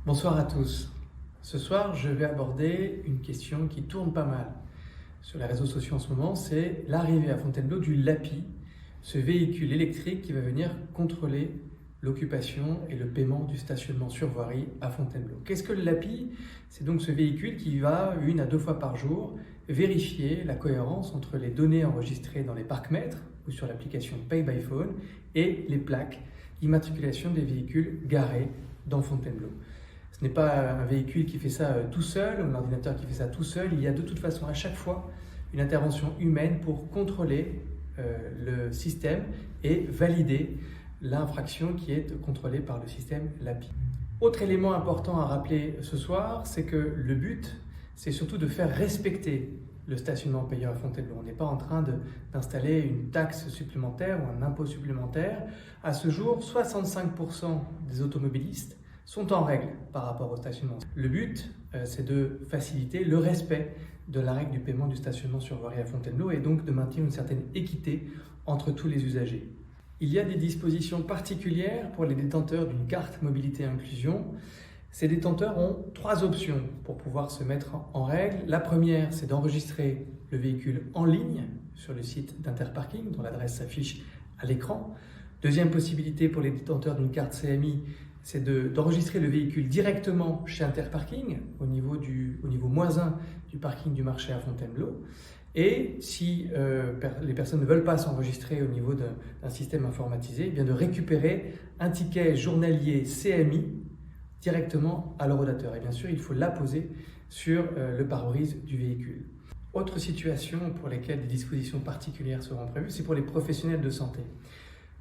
Bonsoir à tous. Ce soir, je vais aborder une question qui tourne pas mal sur les réseaux sociaux en ce moment, c'est l'arrivée à Fontainebleau du LAPI, ce véhicule électrique qui va venir contrôler l'occupation et le paiement du stationnement sur voirie à Fontainebleau. Qu'est-ce que le LAPI? C'est donc ce véhicule qui va, 1 à 2 fois par jour, vérifier la cohérence entre les données enregistrées dans les parcs-mètres ou sur l'application Pay by Phone et les plaques d'immatriculation des véhicules garés dans Fontainebleau. Ce n'est pas un véhicule qui fait ça tout seul, ou un ordinateur qui fait ça tout seul. Il y a de toute façon à chaque fois une intervention humaine pour contrôler le système et valider l'infraction qui est contrôlée par le système LAPI. Autre élément important à rappeler ce soir, c'est que le but, c'est surtout de faire respecter le stationnement payant à Fontainebleau. On n'est pas en train d'installer une taxe supplémentaire ou un impôt supplémentaire. À ce jour, 65% des automobilistes sont en règle par rapport au stationnement. Le but, c'est de faciliter le respect de la règle du paiement du stationnement sur voirie à Fontainebleau et donc de maintenir une certaine équité entre tous les usagers. Il y a des dispositions particulières pour les détenteurs d'une carte mobilité inclusion. Ces détenteurs ont 3 options pour pouvoir se mettre en règle. La première, c'est d'enregistrer le véhicule en ligne sur le site d'Interparking, dont l'adresse s'affiche à l'écran. Deuxième possibilité pour les détenteurs d'une carte CMI, c'est d'enregistrer le véhicule directement chez Interparking, au niveau -1 du parking du marché à Fontainebleau. Et si les personnes ne veulent pas s'enregistrer au niveau d'un système informatisé, eh bien de récupérer un ticket journalier CMI directement à l'horodateur. Et bien sûr, il faut l'apposer sur le pare-brise du véhicule. Autre situation pour lesquelles des dispositions particulières seront prévues, c'est pour les professionnels de santé.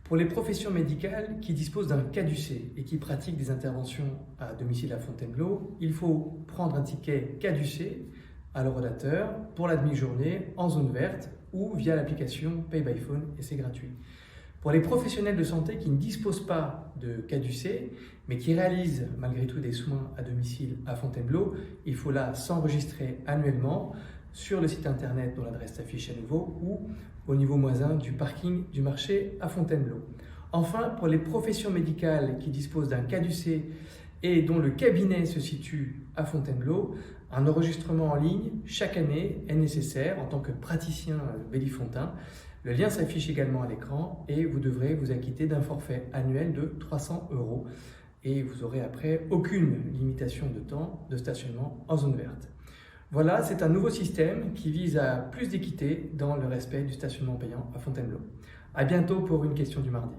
Pour les professions médicales qui disposent d'un caducé et qui pratiquent des interventions à domicile à Fontainebleau, il faut prendre un ticket caducé à l'horodateur pour la demi-journée en zone verte ou via l'application Pay by Phone et c'est gratuit. Pour les professionnels de santé qui ne disposent pas de caducé mais qui réalisent malgré tout des soins à domicile à Fontainebleau, il faut là s'enregistrer annuellement sur le site internet dont l'adresse s'affiche à nouveau ou au niveau -1 du parking du marché à Fontainebleau. Enfin, pour les professions médicales qui disposent d'un caducé et dont le cabinet se situe à Fontainebleau, un enregistrement en ligne chaque année est nécessaire en tant que praticien Bellifontain. Le lien s'affiche également à l'écran et vous devrez vous acquitter d'un forfait annuel de 300 € et vous aurez après aucune limitation de temps de stationnement en zone verte. Voilà, c'est un nouveau système qui vise à plus d'équité dans le respect du stationnement payant à Fontainebleau. À bientôt pour une question du mardi.